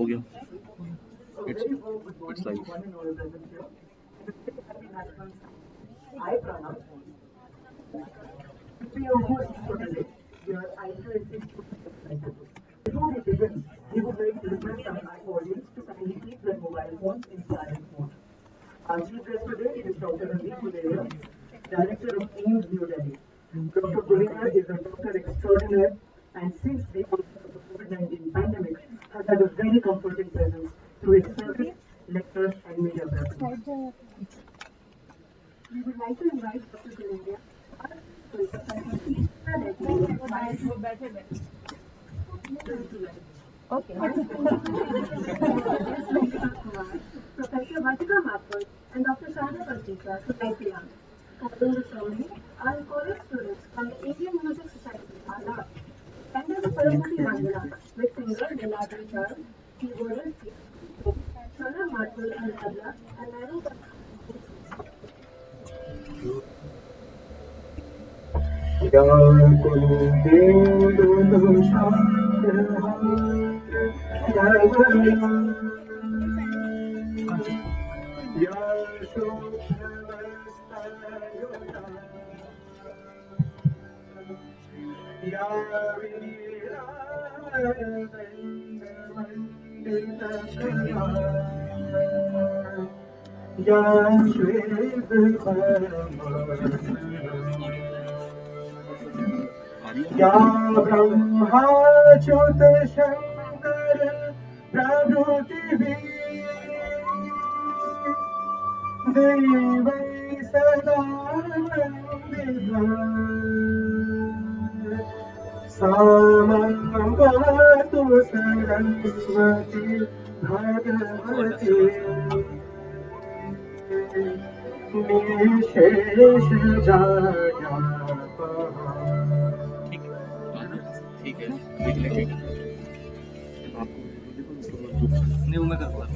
हो गया it's it's live I pronounce to your host for today, your influencing before we begin, we would like to request our audience to kindly keep their mobile phones in silent mode. Our chief guest today is Dr. Randeep Guleria, Director of AIMS New Delhi. Dr. Guleria is a doctor extraordinaire and since the onset of the COVID-19 pandemic has had a very comforting presence through his service, lectures and media presence. We would like to invite Dr. Guleria Okay. Professor Vatika Mathur and Dr. Shana Pastika to IPM. Following the ceremony, our college students from the Indian Music Society are last. Under the Paramati Vandana with singer Niladri Char, keyboardist Shana Mathur and Tabla and Nano या ब्रह्मा च्युत शंकर प्रभृति देवै सदा वन्दिता सामगातु सरस्वती भगवती निशेष जाया ठीक है देख लेंगे नहीं वो मैं कर दूंगा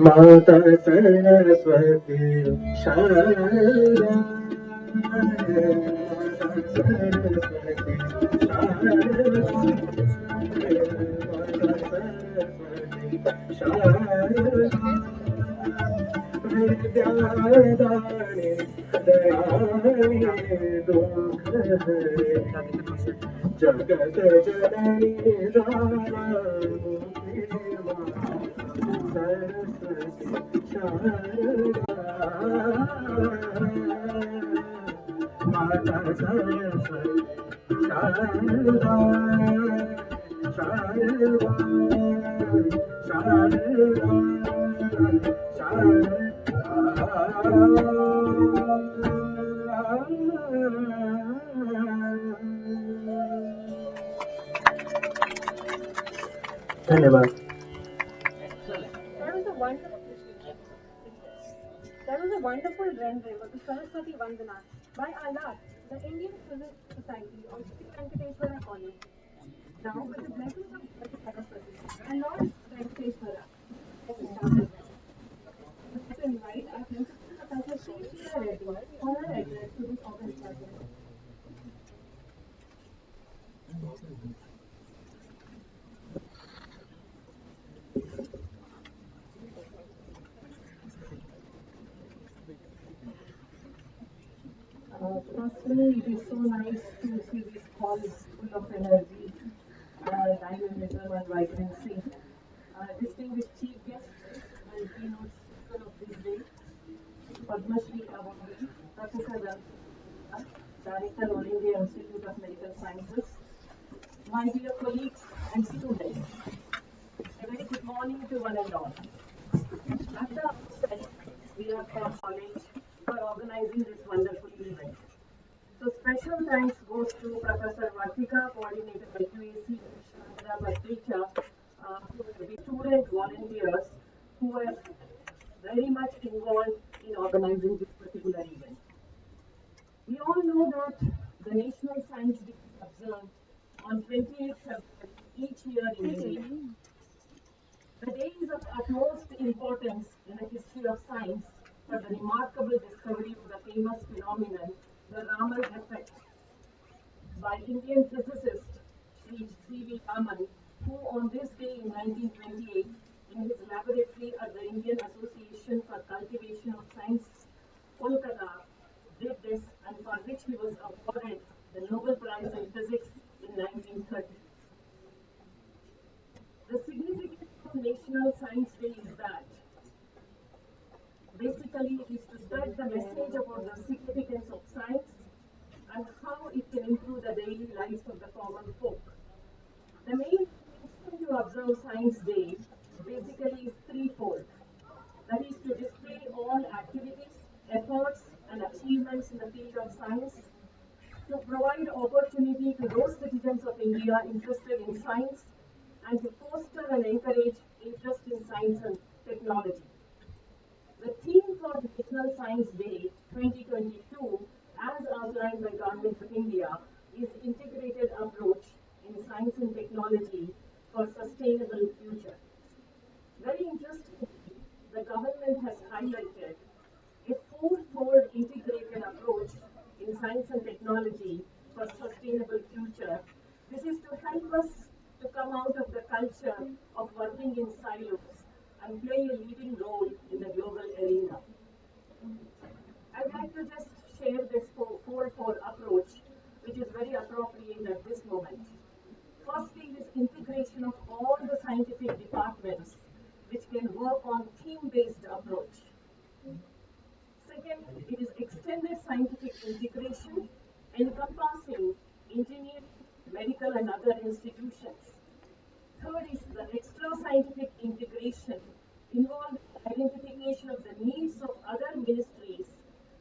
माता सरस्वती शारदा विद्यादाने दयानि दुःख जगत जननी दानमुखी सरस्वती शारदा माता सरस्वती शारदा शारदा शारदा धन्यवाद That was a wonderful rendering of the Saraswati Vandana by Allah, the Indian Music Society of Sri Venkateswara College. Now, with the blessings of Saraswati and Lord Venkateswara, let us start the event. I'd like to invite our principal Professor Sri Sheila Reddy for her address to this August gathering. Firstly, it is so nice to see this hall full of energy, dynamism, and vibrancy. Distinguished chief guest and keynote speaker of this day, Padma Shri Awardee, Professor Randeep, Director All India Institute of Medical Sciences, my dear colleagues and students, a very good morning to one and all. At the outset, our college for organizing this wonderful event. So special thanks goes to Professor Vartika, coordinator by QAC, Shantara Patricha, who are the student volunteers who were very much involved in organizing this particular event. We all know that the National Science Day is observed on 28th February each year in India. The day is of utmost importance in the history of science for the remarkable discovery of the famous phenomenon, the Raman effect, by Indian physicist Sri C.V. Raman, who on this day in 1928, in his laboratory at the Indian Association for Cultivation of Science, Kolkata, did this, and for which he was awarded the Nobel Prize in Physics in 1930. The significance of National Science Day is that basically it is to spread the message about the significance of science and how it can improve the daily lives of the common folk. The main reason to observe Science Day basically is threefold. That is to display all activities, efforts, and achievements in the field of science, to provide opportunity to those citizens of India interested in science, and to foster and encourage interest in science and technology. The theme for National Science Day 2022, as outlined by Government of India, is integrated approach in science and technology for sustainable future. Very interestingly, the government has highlighted a fourfold integrated approach in science and technology for sustainable future. This is to help us to come out of the culture of working in silos and play a leading role in the global arena. I'd like to just share this fourfold approach, which is very appropriate at this moment. Firstly, is integration of all the scientific departments which can work on theme-based approach. Second, it is extended scientific integration encompassing engineering, medical and other institutions. Third is the extra scientific integration involving identification of the needs of other ministries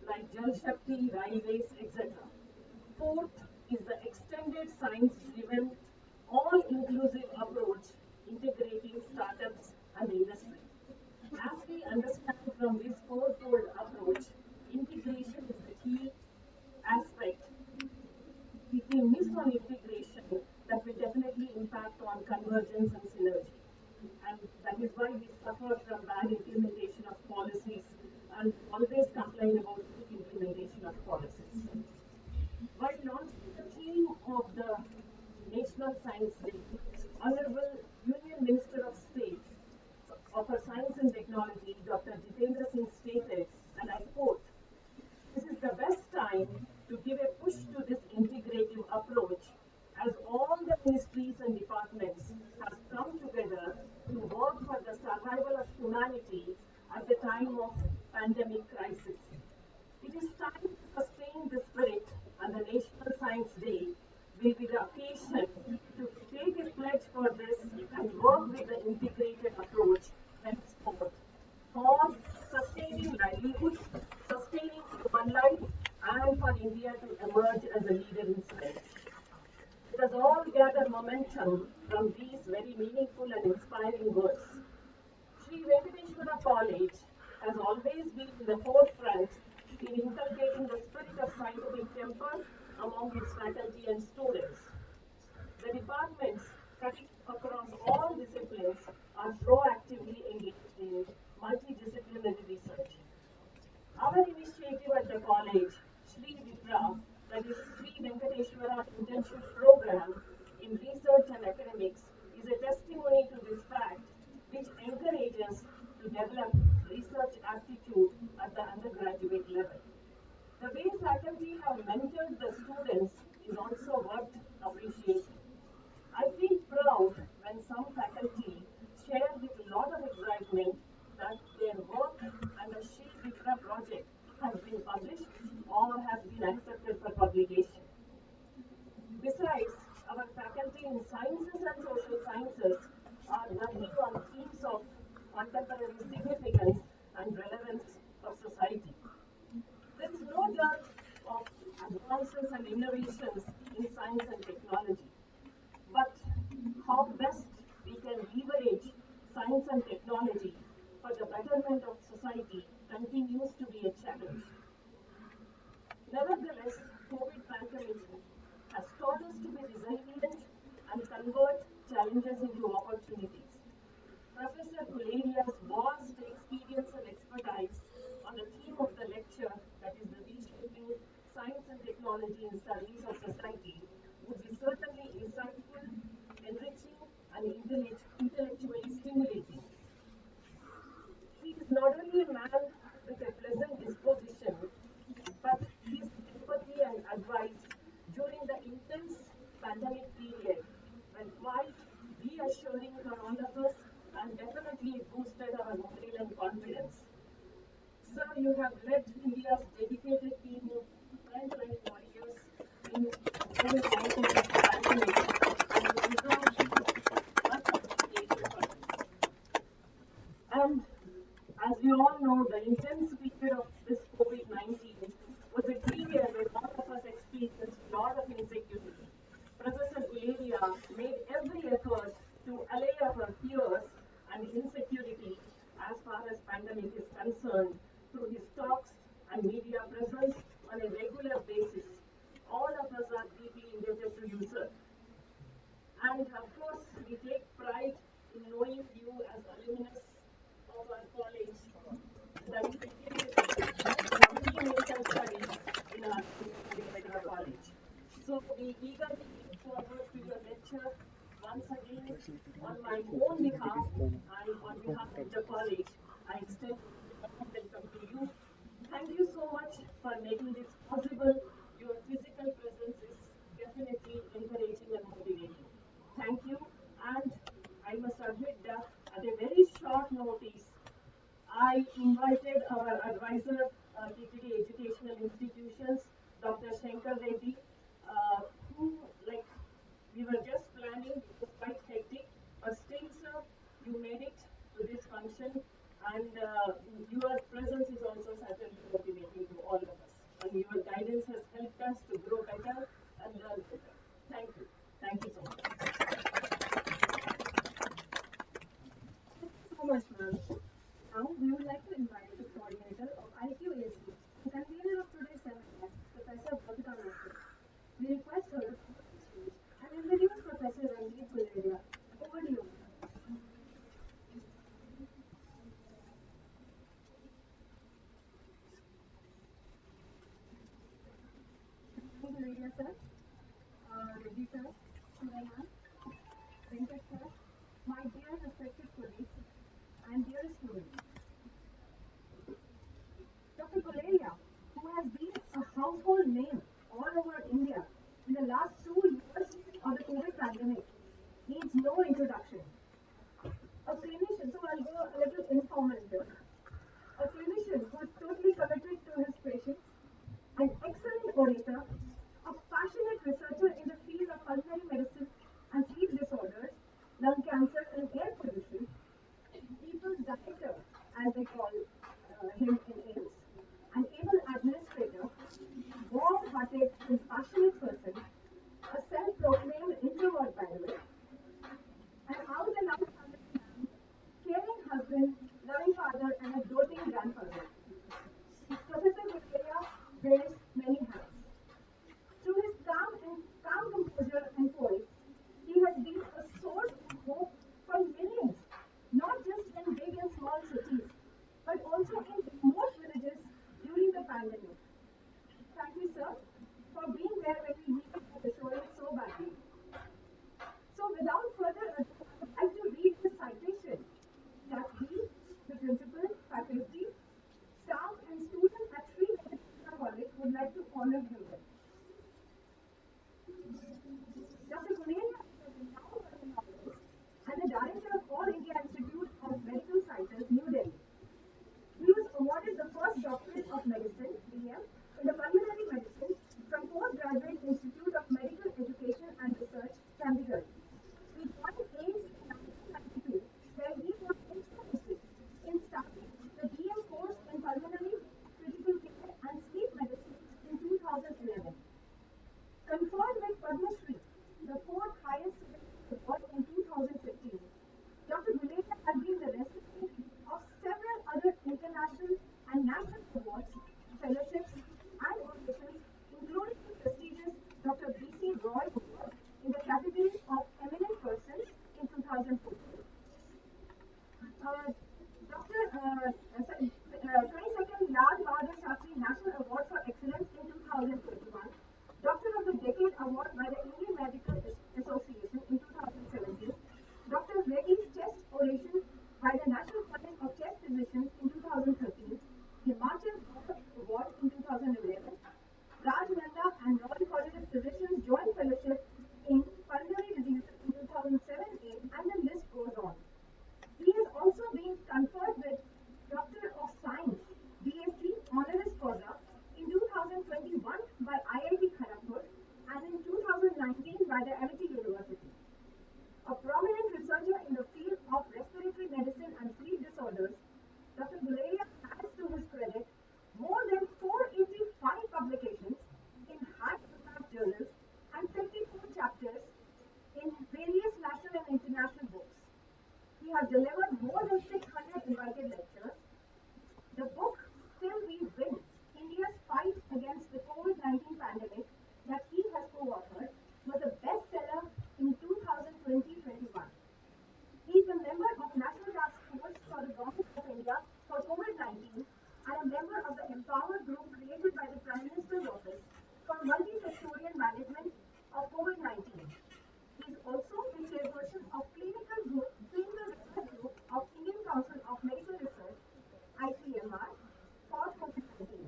like Jal Shakti, railways, etc. Fourth is the extended science-driven, all-inclusive approach integrating startups and industry. As we understand from this fourfold approach, integration is the key aspect. If we miss on integration, that will definitely impact on convergence and synergy. And that is why we suffer from bad implementation of policies and always complain about good implementation of policies. While launching the theme of the National Science Day, Honorable Union Minister of State for Science and Technology, Dr. Jitendra Singh stated, and I quote, "This is the best time to give a push to this integrative approach as all the ministries and departments have come together to work for the survival of humanity at the time of pandemic crisis. It is time to sustain the spirit, and the National Science Day will be the occasion to take a pledge for this and work with the integrated approach henceforth for sustaining livelihood, sustaining human life, and for India to emerge as a leader in science." Let us all gather momentum from these very meaningful and inspiring words. Sri Venkateshwara College has always been in the forefront in inculcating the spirit of scientific temper among its faculty and students. The departments cutting across all disciplines are proactively engaged in multidisciplinary research. Our initiative at the college, Sri Vipra, that is Sri Venkateshwara Internship Program in Research and Academics, is a testimony to this fact, which encourages to develop research aptitude at the undergraduate level. The way faculty have mentored the students is also worth appreciation. I feel proud when some faculty share with a lot of excitement that their work under Sri Vipra project has been published or has been accepted for publication. Besides, our faculty in sciences and social sciences are working on themes of contemporary significance and relevance for leader of advances and innovations in science and technology. But how best we can leverage science and technology for the betterment of society continues to be a challenge. Nevertheless, COVID pandemic has taught us to be resilient and convert challenges into opportunities. Professor Guleria's vast experience and expertise on the theme of the lecture, that is the reshaping science and technology in service of society, would be certainly insightful, enriching, and intellectually stimulating. He is not only a man with a pleasant disposition, but his empathy and advice during the intense pandemic period were quite reassuring for all of us and definitely boosted our morale and confidence. Sir, you have led India's dedicated team of frontline warriors in COVID-19 pandemic and you deserve much appreciation for this. And as we all know, the intense period of this COVID-19 was a period where all of us experienced a lot of insecurity. Professor Guleria made every effort to allay our fears and insecurity as far as pandemic is concerned through his talks and media presence on a regular basis. All of us are deeply indebted to you, sir. And of course, we take pride in knowing you as alumnus of our college, studying medical studies in our medical college. So we eagerly look forward to your lecture once again on my own behalf and on behalf of the college. I extend a warm welcome to you. Thank you so much for making this possible. Your physical presence is definitely encouraging and motivating. Thank you. And I must admit that at a very short notice, I invited our advisor, TTD Educational Institutions, Dr. Shankar Reddy, who, like, we were just planning, it was quite hectic, but still, sir, you made it to this function, and your presence is also certainly motivating to all of us. And your guidance has helped us to grow better and learn better. Thank you. Thank you so much. Thank you so much, ma'am. Now, we would like to invite the coordinator of IQAC and convener of today's seminar, Professor Bhavika Master. We request her to come to the stage and introduce Professor Randeep Guleria. Over to you. Guleria sir, Reddy sir, Sulaiman, Venkat sir, my dear respected colleagues and dear students. Dr. Guleria, who has been a household name all over India in the last 2 years of the COVID pandemic, needs no introduction. A clinician, so I'll go a little informal here. A clinician who is totally committed to his patients, an excellent orator, a passionate researcher in the field of pulmonary medicine and sleep disorders, lung cancer and air pollution, people's director, as they call him in AIMS, an able administrator, warm-hearted and passionate person, a self-proclaimed introvert by the way, an out and out family man, caring husband, loving father, and a doting grandfather. Professor Guleria wears many hats. Through his calm composure and poise, he has been a source of hope for millions, not just in big and small cities, but also in remote villages during the pandemic. Thank you, sir, for being there when we needed the assurance so badly. So, without further ado, I would like to read this citation that we, the principal, faculty, staff, and students at Sri Venkateswara College would 2011, Raj Nanda and Royal College of Physicians Joint Fellowship in Pulmonary Diseases in 2007-8, and the list goes on. He has also been conferred with Doctor of Science, BSc Honoris Causa in 2021 by IIT Kharagpur and in 2019 by the Amity University. A prominent researcher in the field of respiratory medicine and sleep disorders, Dr. Guleria has to his credit more than 485 publications in high-impact journals and 54 chapters in various national and international books. He has delivered more than 600 invited lectures. The book, Still We Win, India's Fight Against the COVID-19 Pandemic, that he has co-authored, was a bestseller in 2020-21. He is a member of National Task Force for the Government of India for COVID-19 and a member of the Empower Group created by the Prime Minister's Office for multi-sectorial management of COVID-19. He is also the chairperson of Clinical Research Group of Indian Council of Medical Research, ICMR, for COVID-19.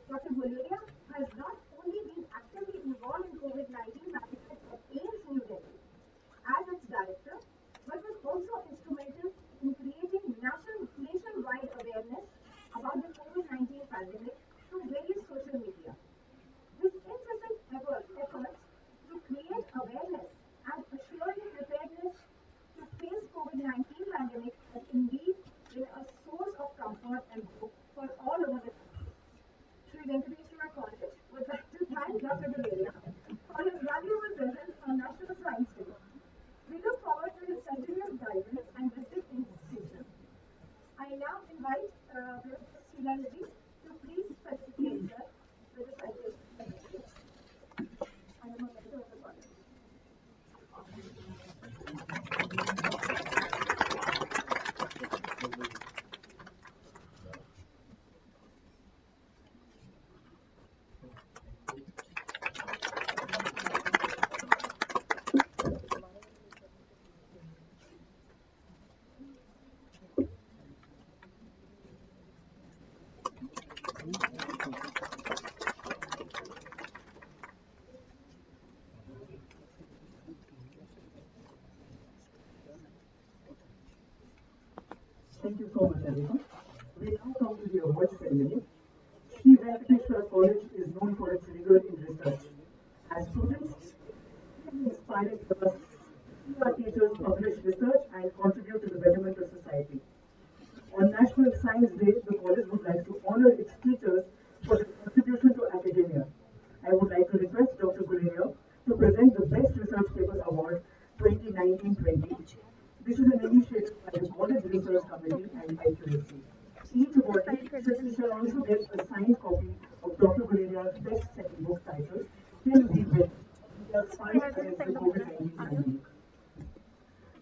Dr. Guleria has not only been actively involved in COVID-19 management at AIMS New Delhi as its director, but was also instrumental in creating nationwide awareness about the COVID-19 pandemic through various social media. His incessant efforts to create awareness and assuring preparedness to face COVID-19 pandemic has indeed been a source of comfort and hope for all over the country. Sri Venkateswara College would like to thank Dr. Guleria for his valuable presence on National Science Day. We look forward to his continuous guidance and wisdom in his future. I now invite Professor Srilanji to please facilitate with the citation. I am a member of the college. Thank you so much, everyone. We now come to the award ceremony. Sri Venkateswara College is known for its rigor in research. As students, inspiring us, our teachers publish research and contribute to the betterment of society. On National Science Day, the college would like to honor its teachers for their contribution to academia. I would like to request Dr. Guleria to present the Best Research Paper Award 2019-20. This is an initiative by the College Research Committee and IQAC. Each awardee shall also get a signed copy of Dr. Guleria's best-selling book titled Still We Win, India's Fight Against the COVID-19 Pandemic.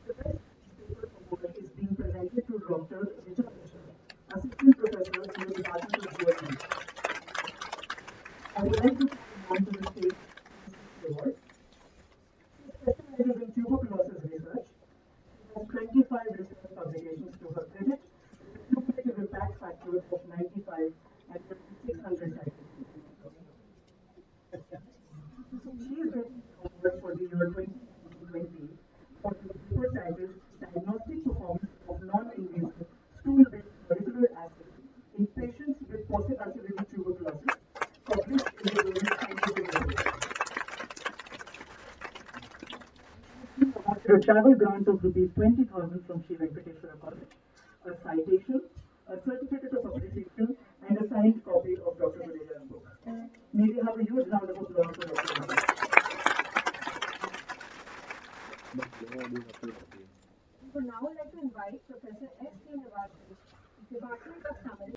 The Best Paper Award is being presented to Dr. Richard, Assistant Professor in the Department of Geology. I would like to come on to the stage the award. She specializes in tuberculosis research. She has 25 research publications to her credit, with a cumulative impact factor of 95 and 600 titles. She is getting the award for the year 2020 for the paper titled Diagnostic Performance of Non-Invasive Stool-Based Molecular Assays in Patients with Post-Activated Tuberculosis, published in the journal Scientific Research. A travel grant of rupees 20,000 from Sri Venkateswara College, a citation, a certificate of appreciation, and a signed copy of Dr. Guleria's book. May we have a huge round of applause for Dr. Guleria. We would now like to invite Professor S. Srinivasan, Department of Summary.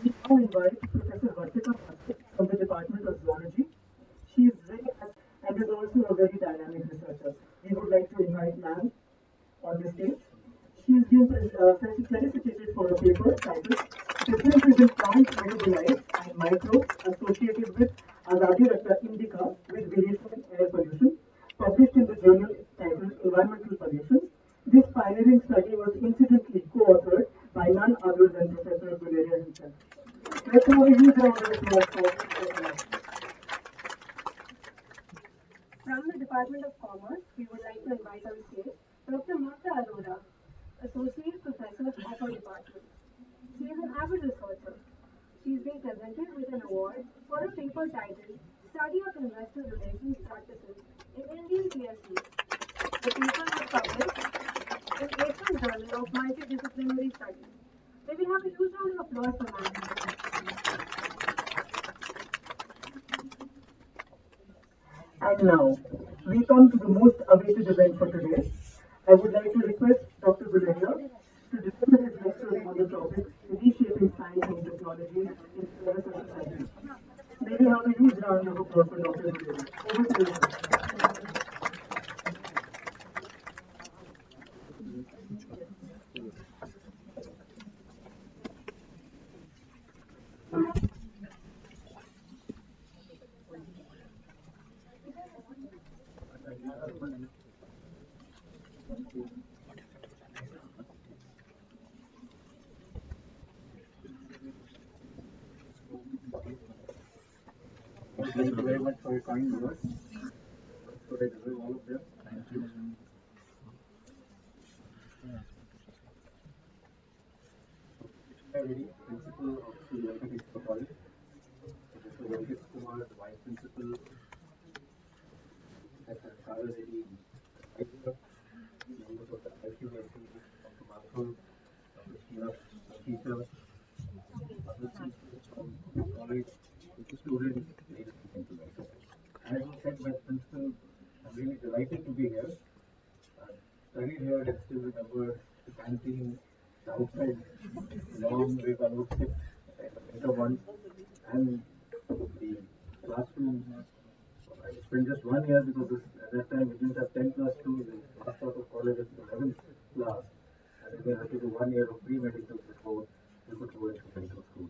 We now invite Professor Vartika Bhaskar from the Department of Zoology. She is very and is also a very dynamic researcher. We would like to invite ma'am on the stage. She is being felicitated for a paper titled Differences in Plant Metabolites and Microbes Associated with Azadirachta indica with Variation in Air Pollution, published in the journal titled Environmental Pollution. This pioneering study was incidentally co-authored by none other than Professor Guleria himself. Let's have a huge round of applause for From the Department of Commerce, we would like to invite on stage Dr. Magda Arora, Associate Professor of our department. She is an avid researcher. She is being presented with an award for a paper titled Study of Investor Relations Practices in Indian PSUs. The paper was published in April Journal of Multidisciplinary Studies. May we have a huge round of applause for that? And now, we come to the most awaited event for today. I would like to request Dr. Guleria to deliver his lecture on the topic Reshaping Science and Technology in Service of Society. May we have a huge round of applause for Dr. Guleria. Over to you, sir. Thank you very much for your kind words. So I deserve all of them. Thank you. Already, principal of Sri Lanka Technical College. Mr. Randeep Kumar, the vice principal, Dr. Kara Reddy, advisor, members of the IQSC, Dr. Mathur, Dr. Sheila, the teacher, other teachers from the college, students, ladies and gentlemen. As was said by the principal, I'm really delighted to be here. I've studied here and still remember the canteen, the outside long way I would sit in the winter months, and the classroom. I spent just 1 year because at that time we didn't have 10 plus 2, the last out of college is 11th class, and then we had to do 1 year of pre-medical before we could go into medical school.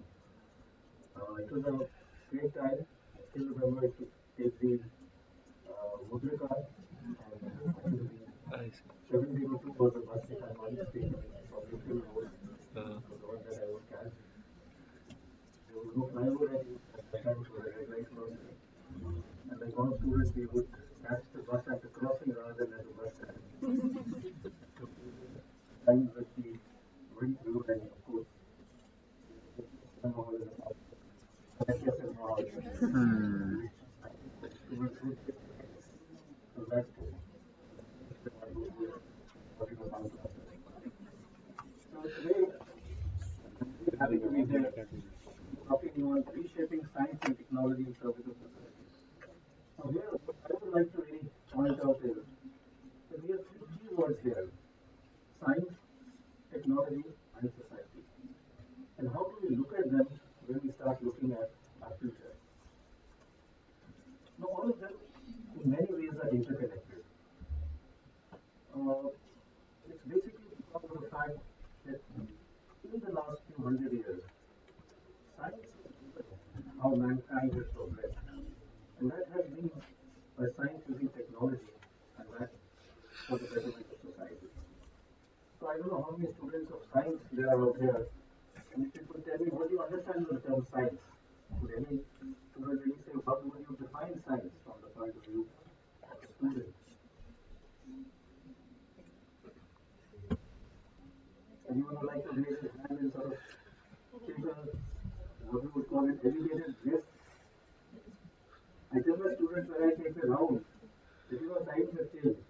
It was a great time. I still remember it to take the Mudrika and I think the 702 was the bus if I'm not mistaken from April Road was the one that I would catch. There was no flyover at that time, so the red light was there. And like all students, we would catch the bus at the crossing rather than at the bus stand. So times with the wind blew and of course, somehow in the house. Students would get so that's what it was about. So today, I'm really happy to be here talking on reshaping science and technology in service of society. Now here, what I would like to really point out is that we have three key words here: science, technology, and society. And how do we look at them when we start looking at our future? Now all of them, in many ways, are interconnected. It's basically because of the fact that in the last few hundred years, science has given how mankind has progressed. And that has been by science using technology, and that for the betterment of society. So I don't know how many students of science there are out here. And if you could tell me what do you understand by the term science? Would any student really say how would you define science from the point of view of a student? Anyone would like to raise his hand and sort of take a what we would call an elevated risk? I tell my students when I take the round, that times have changed.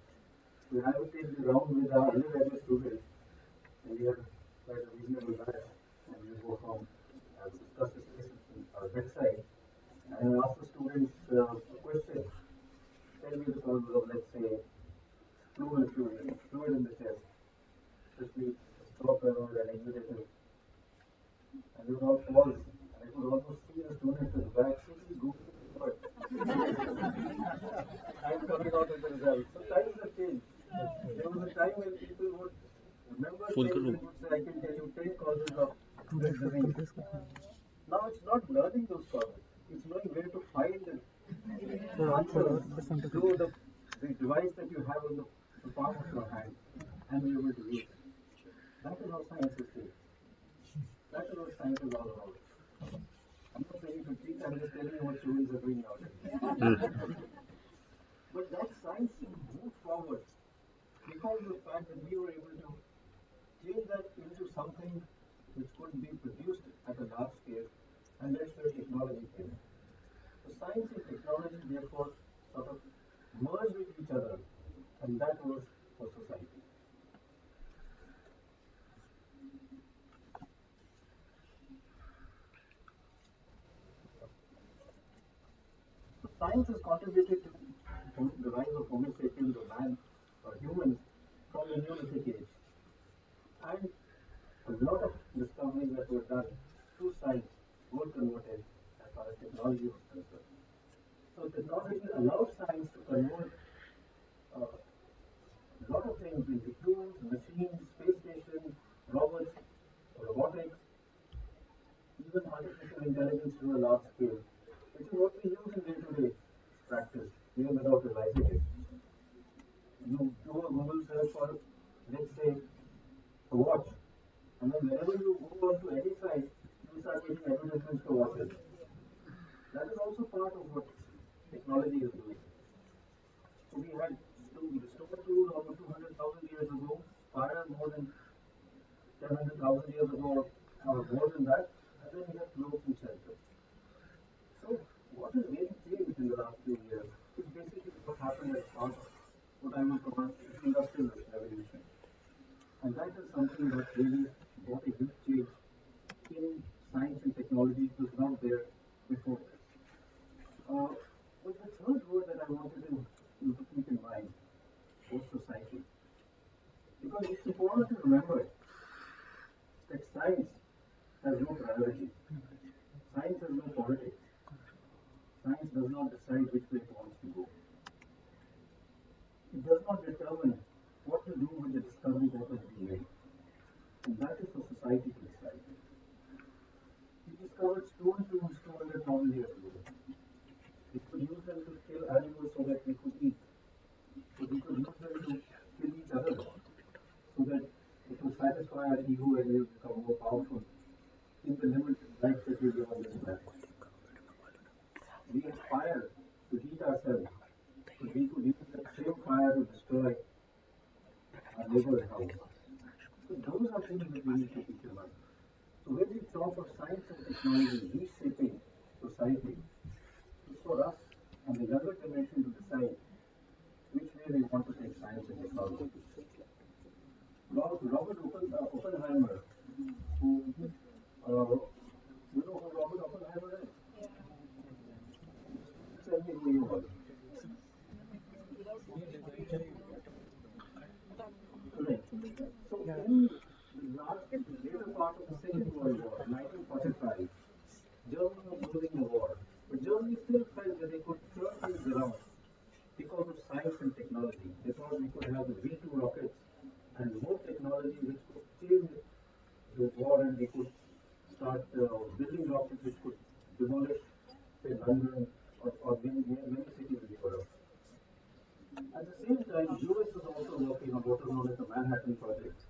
When I would take the round with our undergraduate students, and we have quite a reasonable batch, and we go from discuss this case in our bedside, and I ask the students a question. Tell me the causes of, let's say, fluid in the chest, especially stopper or an exudative. And they would all pause, and I could almost see the students with back simply googling the word. I'm coming out with the results. So times have changed. There was a time when people would remember things and would say, I can tell you 10 causes of this disease. Now it's not learning those causes. It's knowing where to find the answers through the device that you have on the palm of your hand and be able to use it. That is how science is changed. That is what science is all about. telling you what humans are doing nowadays. But that science moved forward because of the fact that we were able to change that into something which could be produced at a large scale, and that's where technology came in. So science and technology therefore sort of merged with each other, and that was for society. So science has contributed to the rise of Homo sapiens or man or humans from the Neolithic age. And a lot of discoveries that were done through science were converted as far as technology was concerned. So technology allowed science to convert a lot of things into tools, machines, space stations, robots, robotics, even artificial intelligence to a large scale, which is what we use in day-to-day practice, even without realizing it. You do a Google search for, let's say, a watch, and then whenever you go onto any site, you start getting advertisements for watches. That is also part of what technology is doing. So we had the stone tools over 200,000 years ago, fire more than 700,000 years ago, or more than that, and then we have globes and sensors. So what has really changed in the last few years is basically what happened as part of what I would call industrial revolution. And that is something that really brought a huge change in science and technology. It was not there before this. But the third word that I wanted you to keep in mind was society. Because it's important to remember that science has no priority. Science has no politics. Science does not decide which way it wants to go. It does not determine what to do with the discovery that has been made. And that is for society to decide. We discovered stone tools 200,000 years ago. We could use them to kill animals so that we could eat. So we could use them to kill each other so that it will satisfy our ego and we will become more powerful in the limited life that we live on this planet. We have fire to heat ourselves, so we could use that same fire to destroy our neighbor's house. So those are things that we need to keep in mind. So when we talk of science and technology reshaping society, it's for us and the younger generation to decide which way they want to take science and technology. Robert Oppenheimer, who, you know who Robert Oppenheimer is? Tell me who you are. Correct. So in the later part of the Second World War, 1945, Germany was losing the war, but Germany still felt that they could turn things around because of science and technology. They thought we could have the V2 rockets and more technology which could change the war, and we could start building rockets which could demolish, say, London or many cities in Europe. At the same time, US was also working on what is known as the Manhattan Project,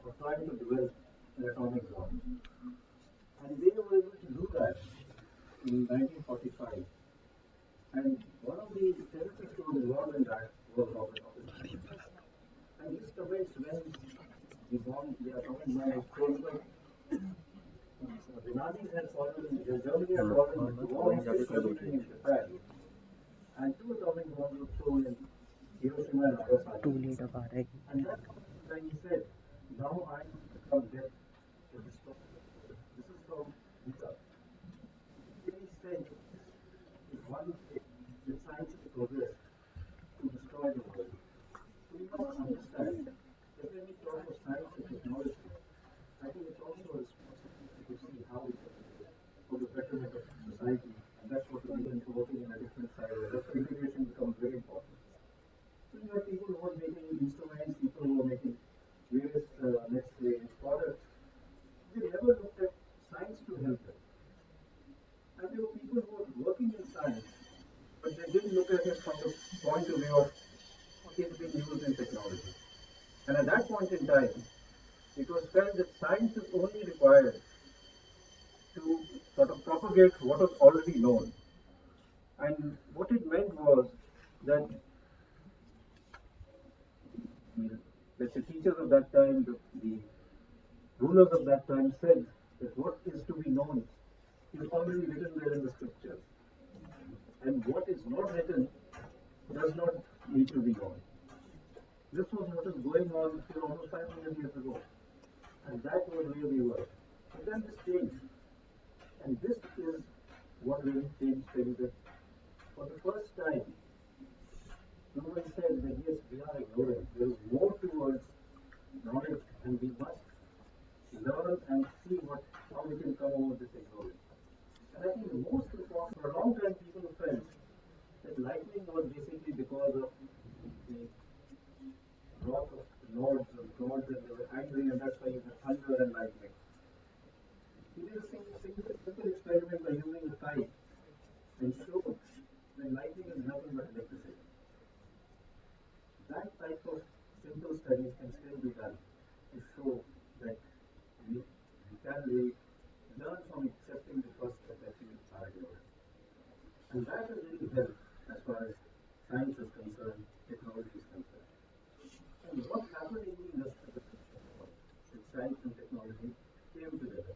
or trying to develop an atomic bomb. And they were able to do that in 1945. And one of the scientists who was involved in that was Robert Oppenheimer. And his comments when the atomic bomb was thrown up, the Nazis had fallen, Germany had fallen, the war was still continuing in Japan. And two atomic bombs were thrown in Hiroshima and Nagasaki. And that time he said, now I become death to destroy the world. This is from Gita. He said, this is one way that science will progress to destroy the world. So we must understand that when we talk of science and technology, I think it's also a responsibility to see how we can use it for the betterment of society. And that's what we're going to working in a different side where that's where integration becomes very important. So you have people who are making instruments, people who are making various, let's say, products. They never looked at science to help them. And there were people who were working in science, but they didn't look at it from the point of view of what is being used in technology. And at that point in time, it was felt that science is only required to sort of propagate what was already known. And what it meant was that the, let's say teachers of that time, the rulers of that time said that what is to be known is already written there in the scriptures, and what is not written does not need to be known. This was what was going on till almost 500 years ago, and that was where we were. But then this changed, and this is what really changed things. That for the first time, no one said that yes, we are ignorant. There is more towards knowledge, and we must learn and see how we can come over this ignorance. And I think the most important, for a long time, people felt that lightning was basically because of the wrath of lords and gods, and they were angry, and that's why you had thunder and lightning. He did a simple experiment by using a kite and showed that lightning is nothing but electricity. That type of simple studies can still be done to show that we can really learn from accepting the first step that we are ignorant. And that has really helped as far as science is concerned, technology is concerned. And what happened in the industrial revolution was that science and technology came together.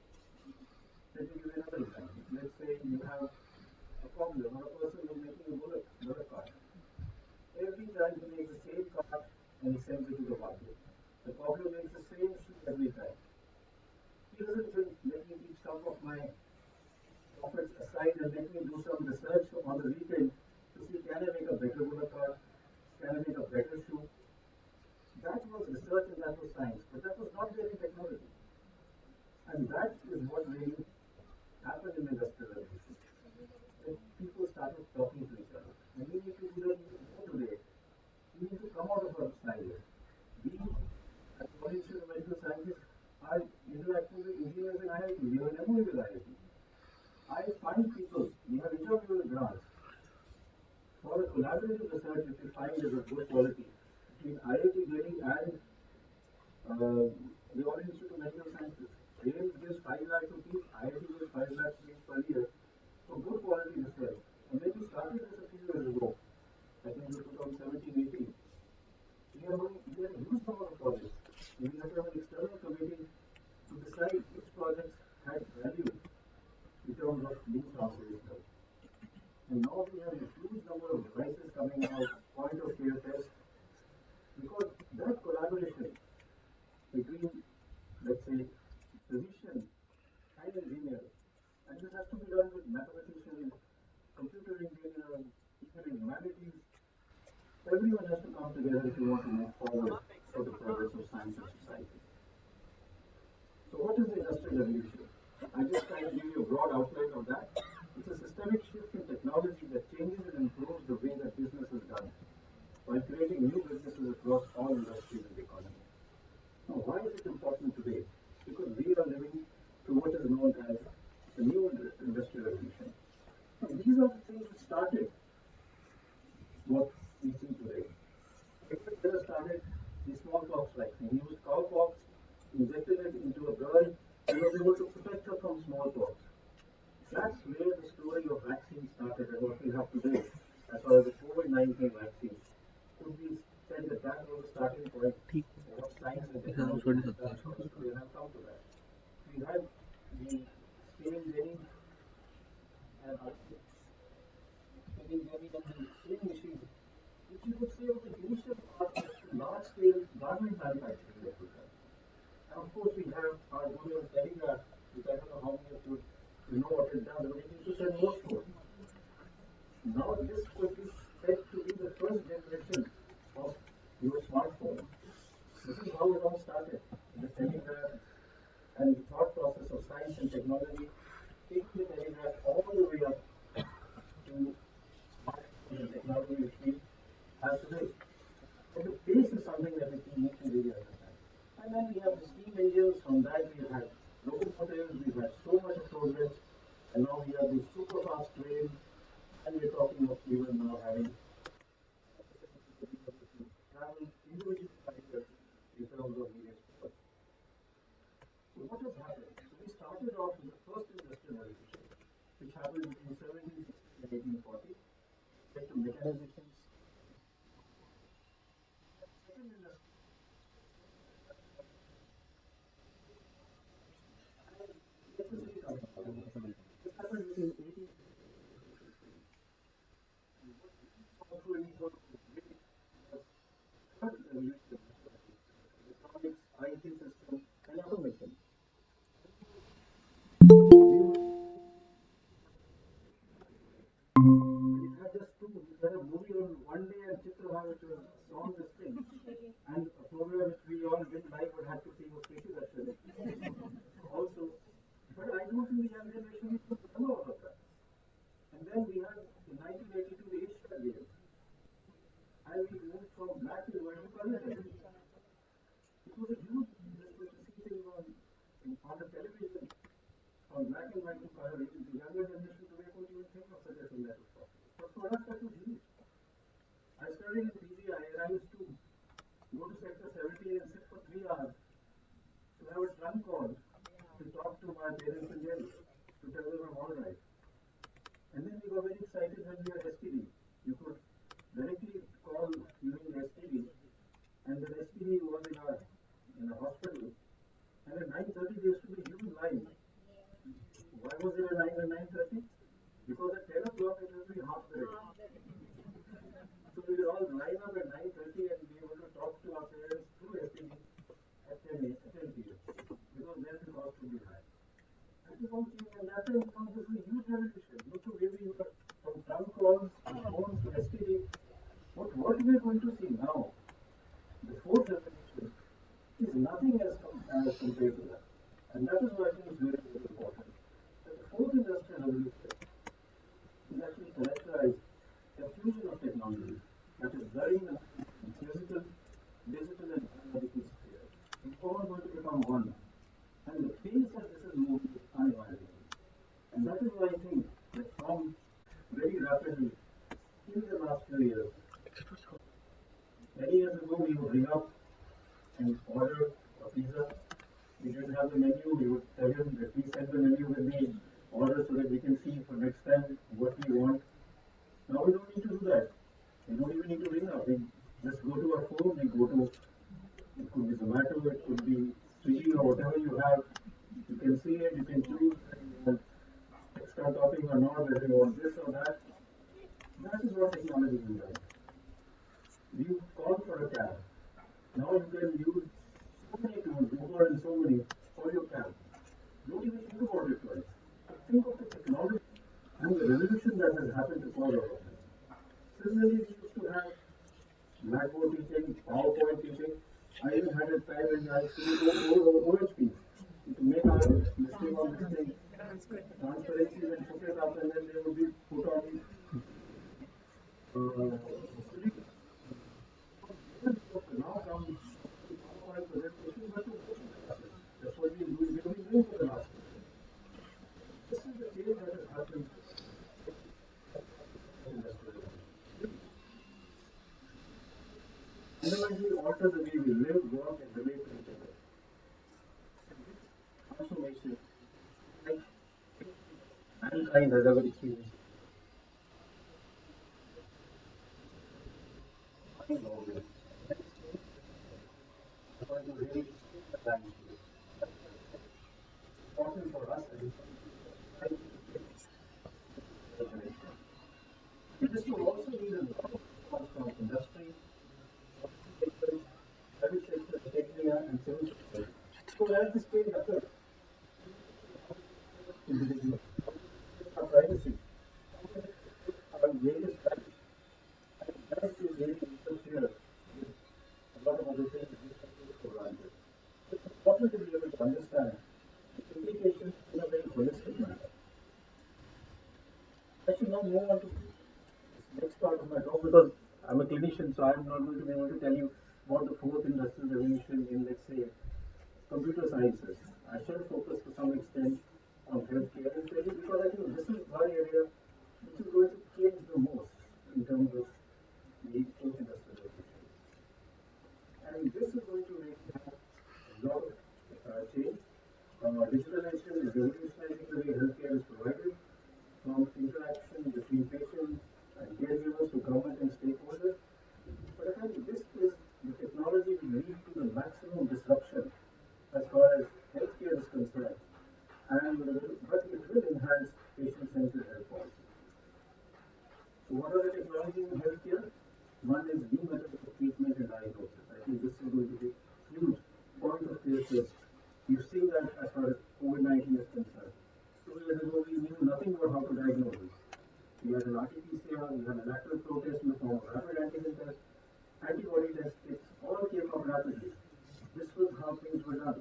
Let me give you another example. Let's say you have a problem or a person who is making a bullet card. Every time he makes the same card and he sends it to the market. The cobbler makes the same shoe every time. He doesn't think, let me keep some of my profits aside and let me do some research on the weekend to see can I make a better bullet card, can I make a better shoe. That was research and that was science, but that was not there in technology. And that is what really happened in the industrial revolution. That people started talking to each other. And we need to do that even more today. We need to come out of our silos. We, as college and medical scientists, are interacting with engineers in IIT. We are in MOU with IIT. I find people, we have interviewed grants for a collaborative research which we find is of good quality between IIT Delhi and the All Institute of Medical Sciences. AIIMS gives 5 lakh rupees, IIT gives 5 lakh rupees per year for good quality research. And when we started this a few years ago, I think it was 2017-18, we had a huge number of projects. We had to have an external committee to decide which projects had value in terms of being translational. And now we have a huge number of devices coming out, point of care tests, because that collaboration between, let's say, physician and engineer, and this has to be done with mathematicians, computer engineers, even in humanities. Everyone has to come together if you want to move forward for the progress of science and society. So what is the industrial revolution? I just try to give you a broad outline of that. It's a systemic shift in technology that changes and improves the way that business is done, while creating new businesses across all industries in the economy. Now, why is it important today? Because we are living through what is known as the new industrial revolution. Now, these are the things which started what we see today. Edward Jenner started the smallpox vaccine. He used cowpox, injected it into a girl, and was able to protect her from smallpox. That's where the story of vaccine started and what we have today, as far as the COVID-19 vaccine. Could be said that that was the starting point of what science and technology has done for us today, and I'll come to that. We had the same Jenny and the same machine, which you could say was the initial part of large-scale garment manufacturing that we have. And of course, we have our Guleria telegraph, which I don't know how many of you know what it does, but it used to send Morse code. Now, this could be said to be the first generation of your smartphone. This is how it all started, the telegraph and the thought process of science and technology, taking the telegraph all the way up to smartphones and technology which we have today. But the pace is something that we need to really understand. And then we have the steam engines, from that we've had locomotives, we've had so much progress, and now we have these super fast trains, and we're talking of even now having travel individual fighters in terms of various sports. So what has happened? So we started off with the first industrial revolution, which happened between 1760 and 1840. like to mechanizations. Second industry, electricity comes along. This happened in 18 through any sort of great third revolution, electronics, IT system, and automation. We had just two. We had a movie on one day and Chitrabha, which was a song this thing, and a program which we all didn't like but had to see was Casey Russian. Also, but I don't think the young generation is know about that. And then we had in 1982 the Asia Games, and we moved from black and white to color television. It was a huge investment to see things on the television from black and white to color. The younger generation today couldn't even think of such a thing that was possible. But for us, that was huge. I studied in PGI and I used to go to Sector 70 and sit for 3 hours to have a trunk call to talk to my parents in Delhi to tell them I'm all right. And then we got very excited when we had STD. You could directly call using STD, and the STD was in a hospital. And at 9:30 there used to be a huge line. Why was there a line at 9:30? Because at 10 o'clock it would be half the day. So we would all line up at 9:30 and be able to talk to our parents through STD at 10 p.m. Because then the cost would be high. That is one thing, and that is one this is a huge revolution. Look to where we were from trunk calls to phones to STD. But what we are going to see now, the fourth revolution, is nothing as compared to that. And that is why I think it's very, very important. That the fourth industrial revolution is actually characterized by a fusion of technology that is blurring the physical, digital, and biological sphere. It's all going to become one. And the pace that this is moving is unimaginable. And that is why I think that from very rapidly in the last few years, many years ago we would ring up and order a pizza. We didn't have the menu, we would tell him that please send the menu with the order so that we can see for next time what we want. Now we don't need to do that. We don't even need to ring up. We just go to our phone, we go to, it could be Zomato, it could be Swiggy or whatever you have. You can see it, you can choose whether you want extra topping or not, whether you want this or that. That is what technology is like. You call for a cab. Now you can use so many tools, Uber and so many, for your cab. Don't even think about it twice. But think of the technology and the revolution that has happened to all of us. Similarly, we used to have Blackboard teaching, PowerPoint teaching. I even had a time when I used to do OHP to make our listing on this thing, transparencies and put it up, and then they would be put on screen. Now come PowerPoint presentations, but to go to classes. That's what we have been doing for the last year. This is the change that has happened in industrial revolution. Fundamentally alter the way we live, work, and relate to each other. And this transformation, like mankind has ever experienced, mind always. And it's going to really change the landscape. That's why I said it's important for us as a society to take the direction. And this will also need a lot of response from industry, policymakers, private sector, academia, and civil society. So as this change occurs, individuals, how does it affect our privacy? How does it affect our various rights? And it does really interfere with a lot of other things which we take for granted. So it's important to be able to understand the implications in a very holistic manner. I should now move on to this next part of my talk because I'm a clinician, so I'm not going to be able to tell you about the fourth industrial revolution in, let's say, computer sciences. I shall focus to some extent on healthcare and tell you because I think this is one area which is going to change the most in terms of the fourth industrial revolution. And this is going to really have a lot of change. Digitalization is revolutionizing the way healthcare is provided, from interaction between patients and caregivers health policy. So what are the technologies in healthcare? One is new methods of treatment and diagnosis. I think this is going to be huge point of care test. You've seen that as far as COVID-19 is concerned. 2 years ago, we knew nothing about how to diagnose this. We had an RT-PCR, we had a lateral flow test in the form of rapid antigen test, antibody test kits, all came up rapidly. This was how things were done.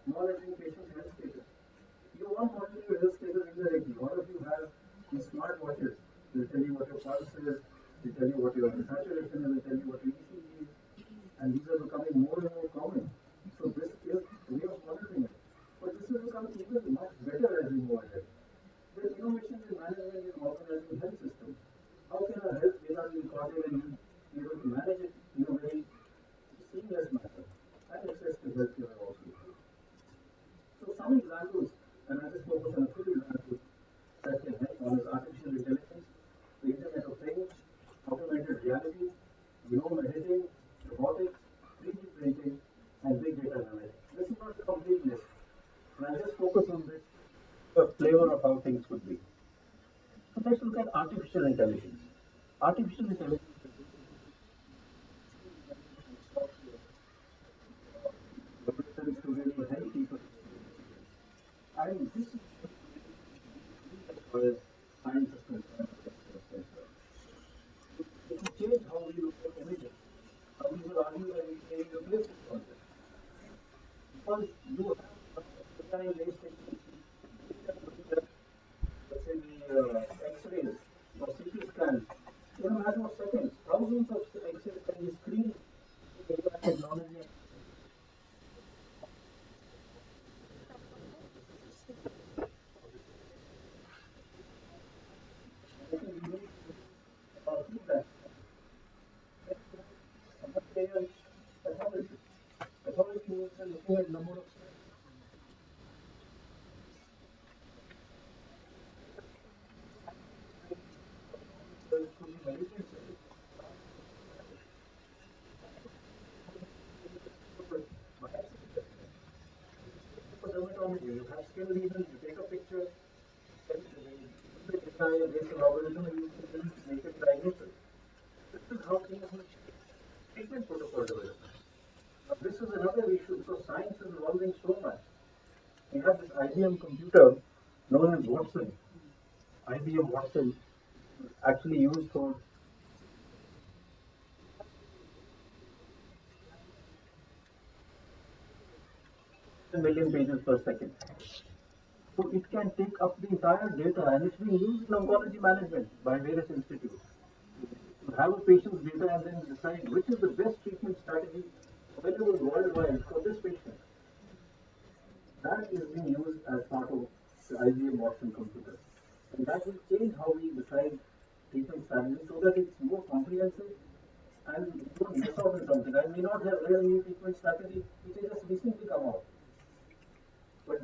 Monitoring patients' health status. You all monitor your health status indirectly. All of you have these smart watches. They'll tell you what your pulse is, they tell you what your saturation is, they tell you what your ECG is, and these are becoming more and more common. So this is a way of monitoring it. But this is becoming even much better as we go ahead. There are innovations in management in organizing health systems. How can our health data be recorded and be able to manage it in a very seamless manner? And access to healthcare are also improved. So some examples, and I just focus on a few examples that can help. One is artificial intelligence, the Internet of Things, augmented reality, genome editing, robotics, 3D printing, and big data analytics. This is not a complete list, and I just focus on this a flavor of how things could be. So let's look at artificial intelligence. Artificial intelligence is algorithms to really help people. And this is as far as science is concerned. It will change how we look at images. Some people argue that we can replace it for this. Because you have AI-based techniques, let's say the X-rays or CT scans, in a matter of seconds, thousands of X-rays can be screened with AI technology. I think we need feedback. Another area is pathology. Pathology means looking at number of cells to be malignant cells. For dermatology, you have skin lesions, you take a picture, send it to the data based on algorithm, and you can then make a diagnosis. This is how things will change. Treatment protocol development. Now, this is another issue because science is evolving so much. We have this IBM computer known as Watson. IBM Watson actually used for 10 million pages per second. So it can take up the entire data and it's being used in oncology management by various institutes. To have a patient's data and then decide which is the best treatment strategy available worldwide for this patient. That is being used as part of the IBM Watson computer. And that will change how we decide treatment strategy so that it's more comprehensive and we don't miss out on something. I may not have read a new treatment strategy which has just recently come out. But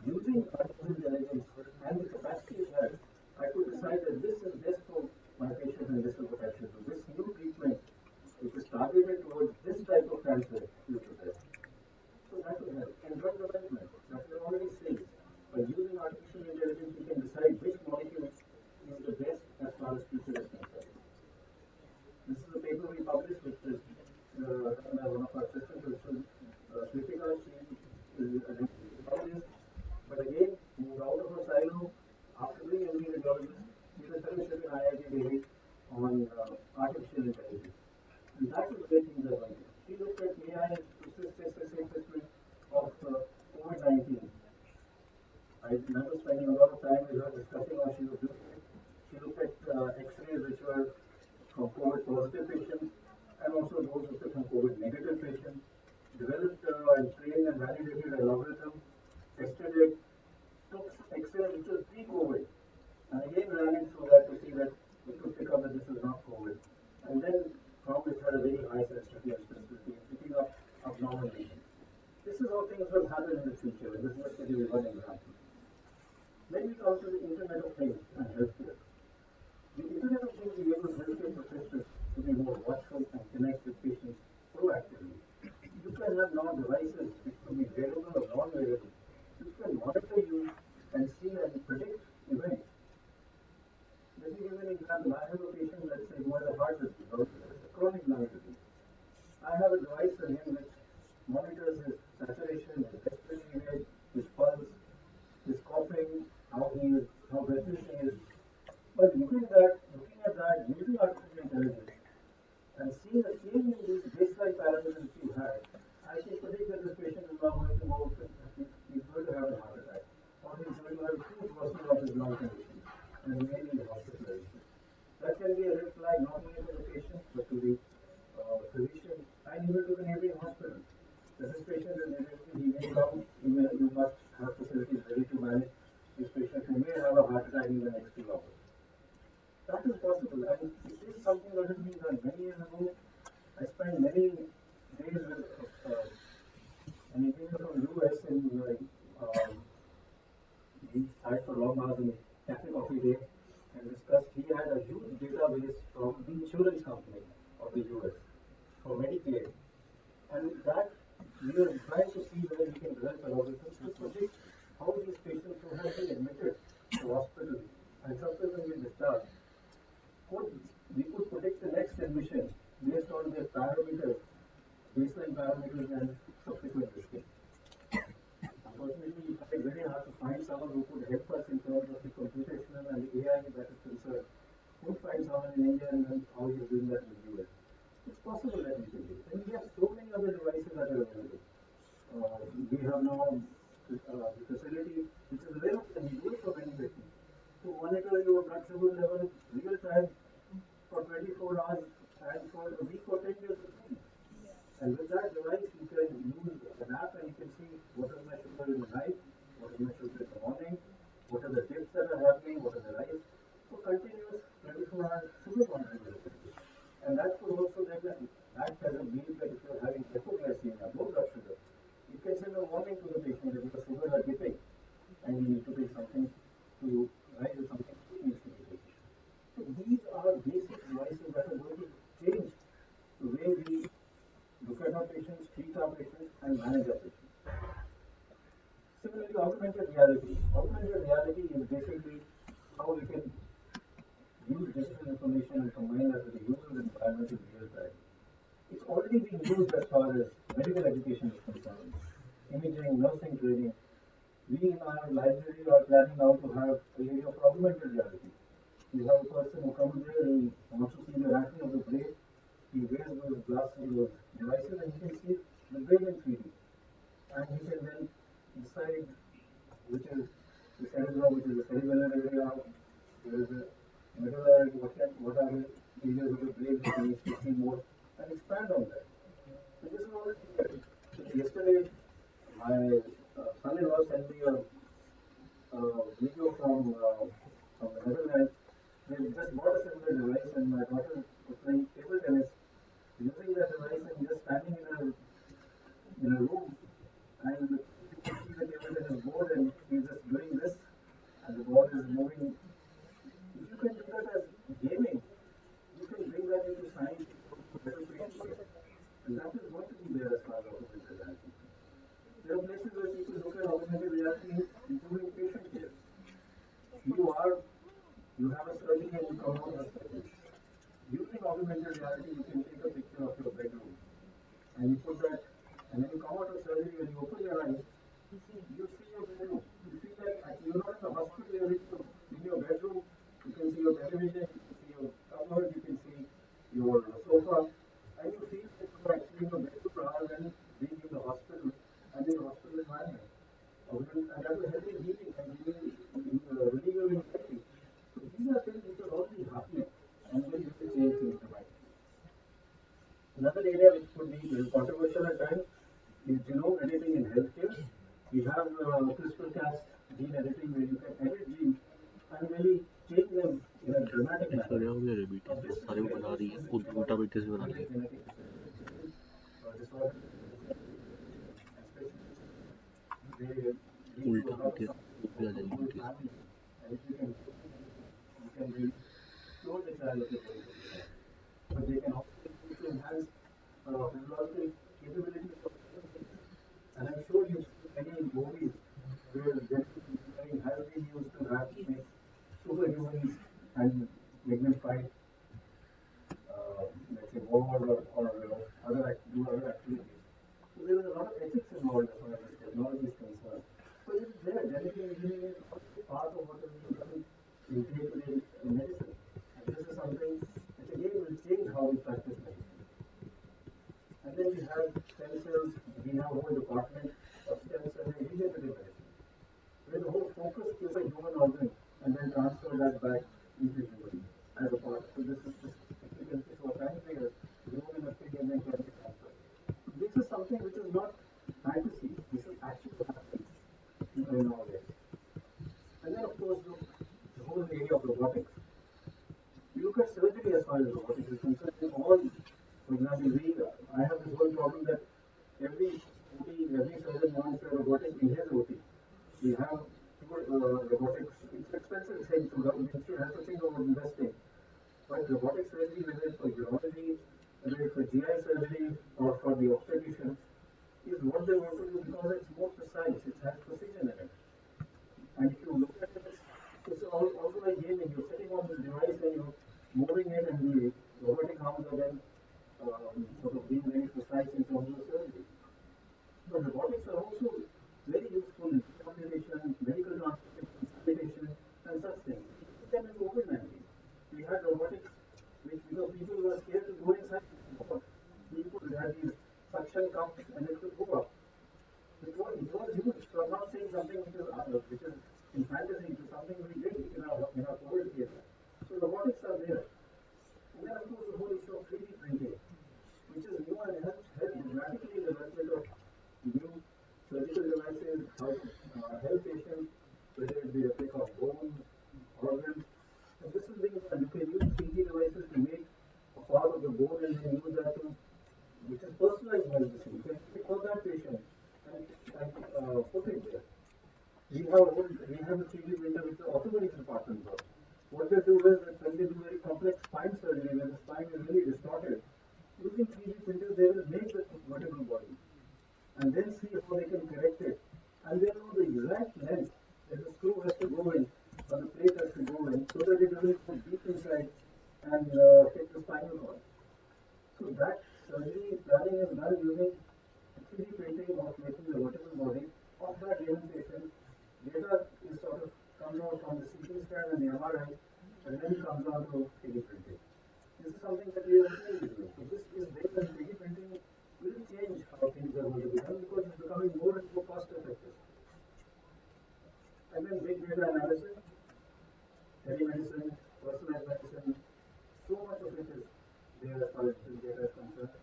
using artificial intelligence and the capacity it has, I could decide that this is best for my patient and this is what I should do. This new treatment, which is targeted towards this type of cancer, you should have. So that will help. And drug development, that we already say, by using artificial intelligence, we can decide which molecule is the best as far as future is concerned. This is a paper we published, which is done by one of our assistants, which is Kritika. She is an radiologist, but again, moved out of her silo after being a radiologist. She did a fellowship in IIT Delhi on artificial intelligence. And that is where things are going. She looked at AI assessment of COVID-19. I remember spending a lot of time with her discussing how she was doing it. She looked at X-rays which were from COVID positive patients and also those which were from COVID negative patients. Developed and trained and validated an algorithm, tested it, took X-ray which was pre-COVID, and again ran it so that to see that we could pick up that this is not COVID. Let me give you an example. I have a patient, let's say, who has a heart disease or a chronic lung disease. I have a device for him which monitors his saturation, his respiratory rate, his pulse, his coughing, how he is, how breathless he is. But looking at that, using artificial intelligence and seeing the change in these baseline parameters that you had, I can predict that this patient is now going to go, he's going to have a heart attack, or he's going to have a huge worsening of his lung condition, and he may need hospitalization. That can be a red flag not only to the patient, but to the physician, and even to the neighboring hospital. That this patient is he may come, you must have facilities ready to manage this patient who may have a heart attack in the next few hours. That is possible, and it is something that has been done many years ago. I spent many days with an engineer from US in we sat for long hours in Cafe Coffee Day and discussed. He had a huge database from the insurance company of the US for Medicaid, and with that we were trying to see whether we can develop algorithms to predict how these patients who have been admitted to hospital and subsequently discharged could we could predict the next admission based on their parameters, baseline parameters and subsequent listing. Unfortunately, we find it very hard to find someone who could help us in terms of the computational and the AI that is concerned. Could find someone in India and then how he is doing that in the US. It's possible that we can do it. And we have so many other devices that are available. We have now the facility which is available and we do it for many patients to monitor your blood sugar level real time for 24 hours and for a week or 10 years. And with that device, you can use an app and you can see what is my sugar in the night, what is my sugar in the morning, what are the dips that are happening, what are the rise. So continuous 24-hour sugar monitoring. And that could also then act as a means that if you are having hypoglycemia, low blood sugar, you can send a warning to the patient that your sugars are dipping and you need to take something to rise or something needs to be taken. So these are basic devices that are going to change the way we look at our patients, treat our patients, and manage our patients. Similarly, augmented reality. Augmented reality is basically how we can use digital information and combine that with the human environment in real time. It's already being used as far as medical education is concerned, imaging, nursing training. We in our library are planning now to have an area of augmented reality. You have a person who comes there, he wants to see the anatomy of the brain, he wears those glasses, those devices, and he can see the brain in 3D. And he can then decide which is the cerebrum, which is the cerebellar area, where is the medullary, what are the areas of the brain that he needs to see more, and expand on that. So this is already there. So yesterday, my son-in-law sent me a video from the Netherlands. They just bought a similar device, and my daughter was playing table tennis using that device and just standing in a room, and you can see the table tennis board, and she's just doing this, and the ball is moving. If you can do that as gaming, you can bring that into science, into better patient care, and that is going to be there as far as augmented reality. There are places where people look at augmented reality improving patient care. You have a surgery and you come out of the surgery. Using augmented reality, you can take a picture of your bedroom and you put that, and when you come out of surgery, when you open your eyes, you see your bedroom. You feel like you're not in the hospital, you're in your bedroom. You can see your television, you can see your cupboard, you can see your sofa, and you feel that you are actually in your bedroom rather than being in the hospital and in the hospital environment. And that will help in healing and relieve your anxiety. So these are things which are already happening and will change things dramatically. Another area which could be controversial at times is genome editing in healthcare. We have CRISPR-Cas gene editing where you can edit genes and really change them in a dramatic manner. हो गया रे बेटी तो सारे वो बना रही है उल्टा बेटे से बना रही है उल्टा बेटे वो भी आ जाएगी बेटी Slow the child of the body. But they can also to enhance physiological capabilities of and I'm sure you've seen many movies where genetic engineering has been used to have superhumans and day-to-day medicine. And this is something which again will change how we practice medicine. And then we have stem cells, we have a whole department of stem cell and regenerative medicine, where the whole focus is a human organ and then transfer that back into human as a part. So this is just, you can see, so a pancreas grown in a pig and then can be transferred. This is something which is not fantasy, this is actually happening in our lives. And then of course the whole area of robotics. You look at surgery as far as robotics is concerned, in all, for example, I have this whole problem that every every surgeon wants a robotic in his OT. We have robotics, it's expensive thing to government has to think about investing. But robotic surgery, whether it's for urology, whether it's for GI surgery or for the obstetrician, is what they want to do because it's more precise, it has precision in it. And if you look at it, it's also like gaming. You're sitting on this device and you're moving it, and the robotic arms are then sort of being very precise in terms of surgery. But robotics are also very useful in rehabilitation, medical transportation, sanitation, and such things. Then in COVID-19, we had robotics, which people were scared to go inside. People had these suction cups, and it could go up. It was huge. So I'm not saying something which is in fantasy, it is something we did in our COVID case. So robotics are there. And then of course the whole issue of 3D printing, which is new and helped dramatically in the development of new surgical devices, how to help patients, whether it be a pick of bone, organs. And this is being done. You can use 3D devices to make a part of the bone and then use that to, which is personalized medicine. You can pick for that patient and put it there. We have a 3D printer which the orthopedics department does. What they do is that when they do very complex spine surgery, where the spine is really distorted, using 3D printers they will make the vertebral body and then see how they can correct it. And they know the exact length that the screw has to go in or the plate has to go in so that it doesn't go deep inside and hit the spinal cord. So that surgery planning is done using 3D printing of making the vertebral body of that given patient. Data is sort of comes out from the CT scan and the MRI, and then comes out to 3D printing. This is something that we are going to do. So this is based on 3D printing will change how things are going to be done because it's becoming more and more cost effective. And then big data analysis, telemedicine, personalized medicine, so much of it is there as far as data is concerned.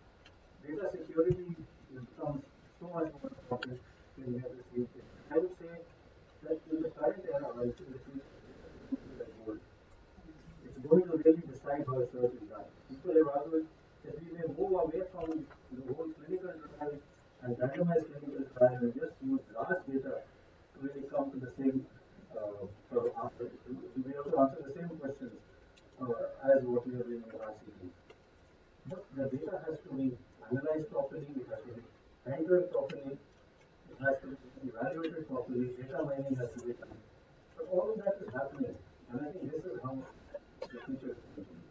Data security becomes so much more important in this future. I would say that in the current era, I feel the future is like gold. It's going to really decide how research is done. People have argued that we may move away from the whole clinical trial and randomized clinical trial and just use large data to really come to the same sort of answer. We have to answer the same questions as what we are doing in RCT. But the data has to be analyzed properly, it has to be anchored properly, it has to be evaluated properly, data mining has to be done. But all of that is happening, and I think this is how the future is going to be.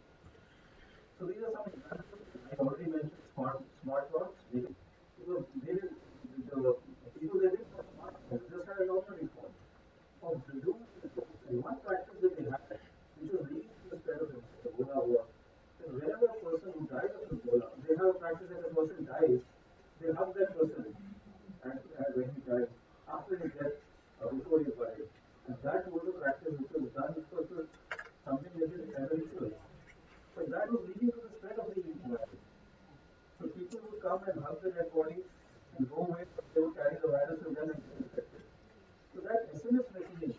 So these are some examples. I already mentioned smart watch. Because the people they did for smartphones just had a ordinary phone. Of doing and one practice that they had, which was leading to the spread of Ebola, was that whenever a person who died of Ebola, they have a practice that a person dies, they hug that person and when he died, after his death, before he died. And that was a practice which was done because it was something that is kind of ritual. But that was leading to the spread of the virus. So people would come and hug the dead body and go away, but they would carry the virus with them and get infected. So that SMS messaging,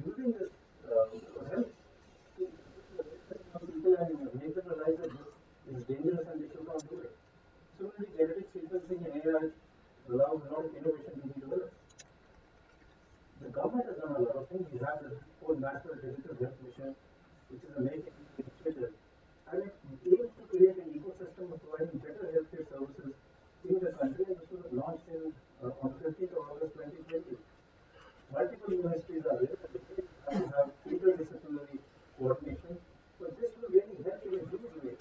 using this helps people and make them realize that this is dangerous and they should not do it. Similarly, genetic sequencing and AI allows a lot of innovation to be developed. The government has done a lot of things. We have the whole National Digital Health Mission, which is a major initiative, and it aims to create an ecosystem of providing better healthcare services in the country, and this was launched on 15th of August 2020. Multiple universities are there, and we have interdisciplinary coordination, but this will really help in a huge way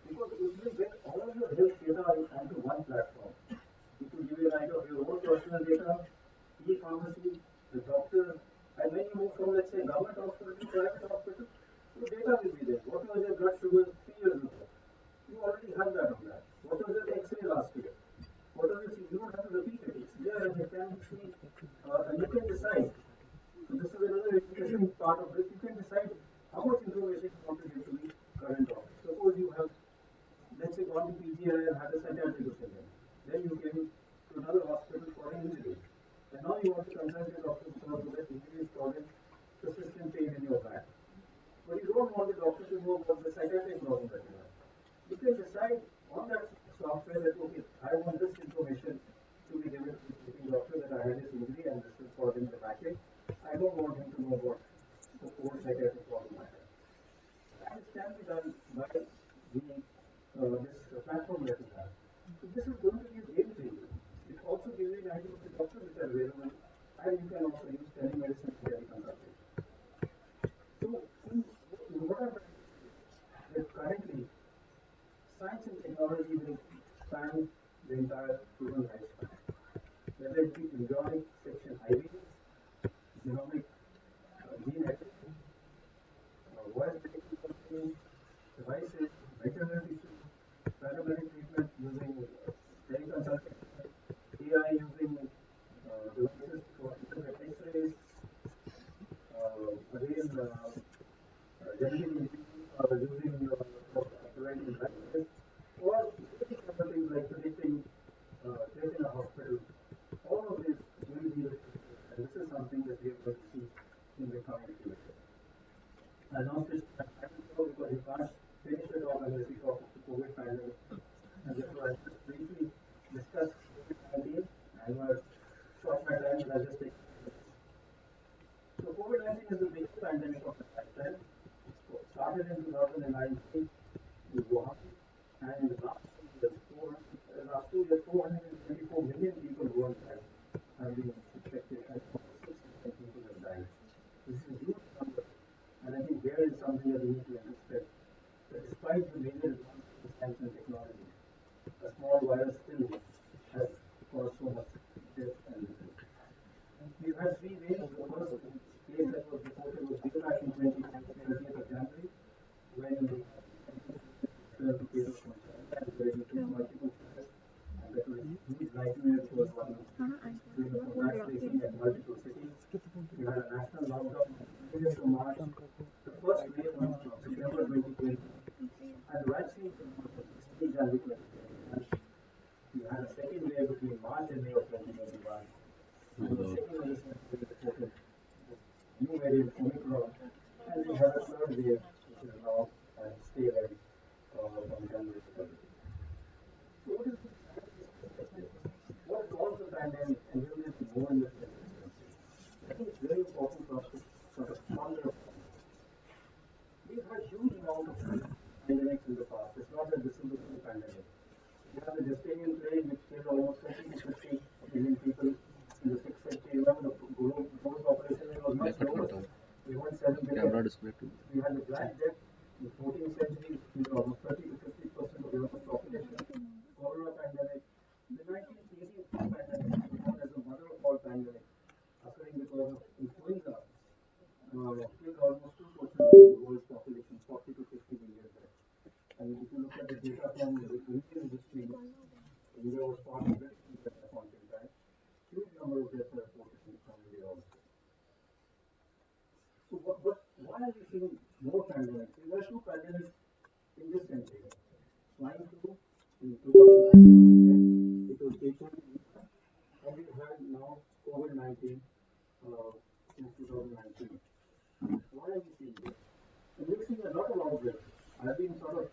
because it will get all your health data onto one platform. It will give you an idea of your own personal data, e-pharmacy, the doctor, and when you move from, let's say, government hospital to private hospital, data will be there. What was your blood sugar 3 years ago? You already have that on that. What was your X-ray last year? What was it? You don't have to repeat it. It's there and you can see, and you can decide. So this is another interesting part of this. You can decide how much information you want to give to the current doctor. Suppose you have, let's say, gone to PGI and had a psychiatric opinion. Then you came to another hospital for an injury. And now you want to consult your doctor because that injury is causing persistent pain in your back. But you don't want the doctor to know about the psychiatric problem that you have. You can decide on that software that, okay, I want this information to be given to the treating doctor that I had this injury and this is causing the backache. I don't want him to know about the core psychiatric problem I have. And it can be done by this platform that we have. So this is going to be a game changer. It also gives you an idea of the doctors which are available, and you can also use telemedicine and teleconsultation. So in what I'm trying to say is that currently science and technology will span the entire human lifespan. Whether it be embryonic section IVs, genomic gene editing, voice detection company, devices, veterinary tissue, paramedic treatment using teleconsultation, AI using devices for internet X-rays, again genetic engineering using for preventing blindness, or basic other things like predicting death in a hospital. All of this will be the future, and this is something that we are going to see in the coming future. I now switch my time because you can't finish it all unless we talk of the COVID pandemic. And therefore, I'll just briefly discuss COVID-19. I'm going to short my time, but I'll just take. So, COVID-19 is the biggest pandemic of the lifetime. It started in 2019 in Wuhan, and in the last 2 years, 424 million people worldwide have been infected, and 6 million people have died. This is a huge number, and I think here is something that we need to understand, that despite the major advances in science and technology, a small virus still has caused so much death and misery. We've had 3 waves. The first case that was reported was way back in 2020, 30th of January, when the case of China, where we took multiple tests, and that was a huge nightmare because one was doing a contact tracing at multiple cities. We had a national lockdown on 20th of March. The first wave was September 2020, and the vaccine was 16 January 2020. And we had a second wave between March and May of 2021. And the second one is reported this new variant Omicron, and we have a third wave which is now and stay ready from January to February. So what is the scientific perspective? What caused the pandemic, and will there be more in the future? I think it's very important for us to sort of ponder upon this. We've had huge amount of pandemics in the past. It's not that this is the new pandemic. We have the Justinian plague, which killed almost 30 to 50 million people in the 6th century. Remember, the global population was much lower. We weren't 7 billion. We had the Black Death in the 14th century, which killed almost 30 to 50% of the European population. Corona pandemic. The 1918 pandemic was known as the mother of all pandemics, occurring because of influenza. Killed almost 2% of the world's population, 40 to 50 million there. And if you look at the data from the Indian history, India was part of it at that point in time. Huge number of deaths are reported from India also. So, why are we seeing more pandemics? There were 2 pandemics in this century. Swine flu in 2009, it was H1N1, and we had now COVID-19 since 2019. Why are we seeing this? And we're seeing a lot of outbreaks. I've been sort of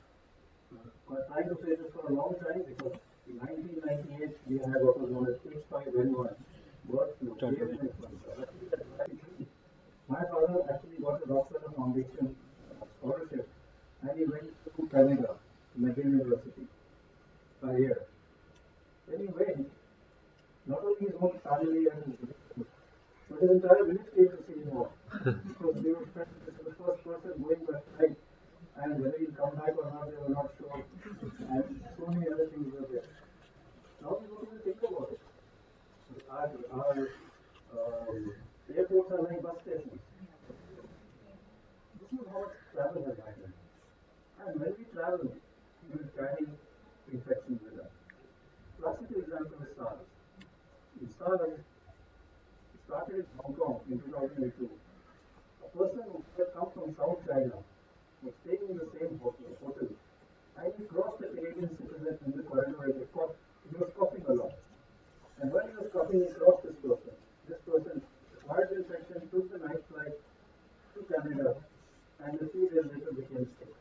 trying to say this for a long time because in 1998 we had what was known as H5N1 bird flu, avian influenza. My father actually got a Rockefeller Foundation scholarship, and he went to Canada, McGill University, for a year. When he went, not only his own family and his relatives, but his entire village came to see him off. Because they were friends, this is the first person going that flight, and whether he'll come back or not, they were not sure. And so many other things were there. Now we don't even think about it. Our airports are like bus stations. This is how much travel travel has happened. And when we travel, we will carry infections with us. Classical example is SARS. In SARS, it started in Hong Kong in 2002. A person who had come from South China was staying in the same hotel and he crossed a Canadian citizen in the corridor and he was coughing a lot. And while he was coughing, he crossed this person. This person acquired the infection, took the night flight to Canada, and a few days later became sick.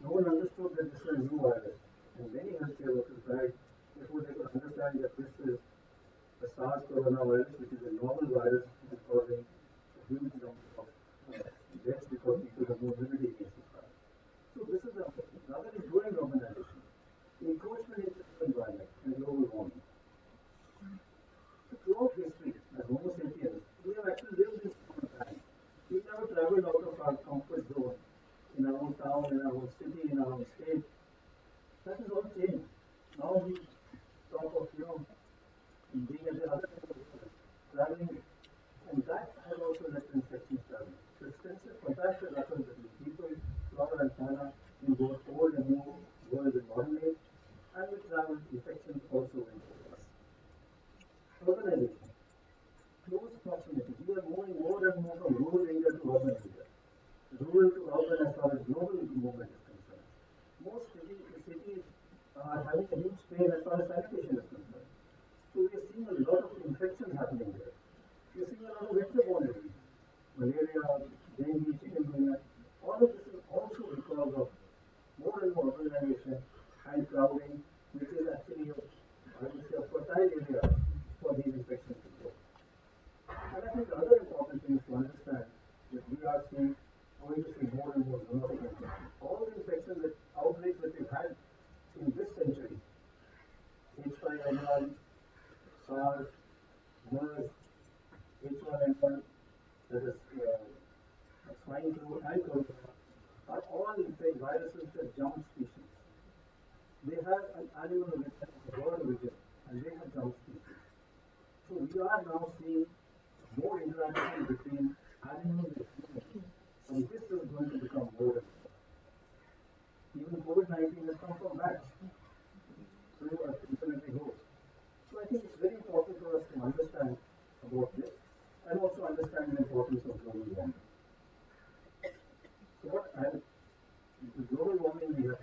No one understood that this was a new virus, and many healthcare workers died before they could understand that this is the SARS coronavirus, which is a novel virus which is causing a huge number of deaths because people have no immunity against the SARS. So this is another is growing urbanization, encroachment into the environment, and global warming. So throughout history, as Homo sapiens, we have actually lived in common times. We never traveled out of our comfort zone in our own town, in our own city, in our own state. That has all changed. Now we talk of, being at the other end of the world, traveling, and that has also led to infections traveling. So extensive contact has happened between people, flora and fauna, in both old and new world and modern age, and with travel, infections also into us. Urbanization, close proximity. We are moving more and more from rural area to urban area. Rural to urban as far as global movement is concerned. Most cities are having a huge strain as far as sanitation is concerned. So we are seeing a lot of infections happening there. We are seeing a lot of vector-borne disease, malaria, dengue, chikungunya. All of this is also because of more and more urbanization and crowding, which is actually I would say, a fertile area for these infections to grow. And I think the other important thing is to understand that we are going to see more and more zoonotic infections. All the infections that outbreaks that we've had in this century, H5N1, SARS, MERS, H1N1, that is swine flu and corona, are all viruses that jump species. They have an animal origin, a bird origin, and they have jump species. So we are now seeing more interaction between animals and humans, and this is going to become more and more. Even COVID-19 has come from bats through infinity growth. So I think it's very important for us to understand about this and also understand the importance of global warming. So the global warming we have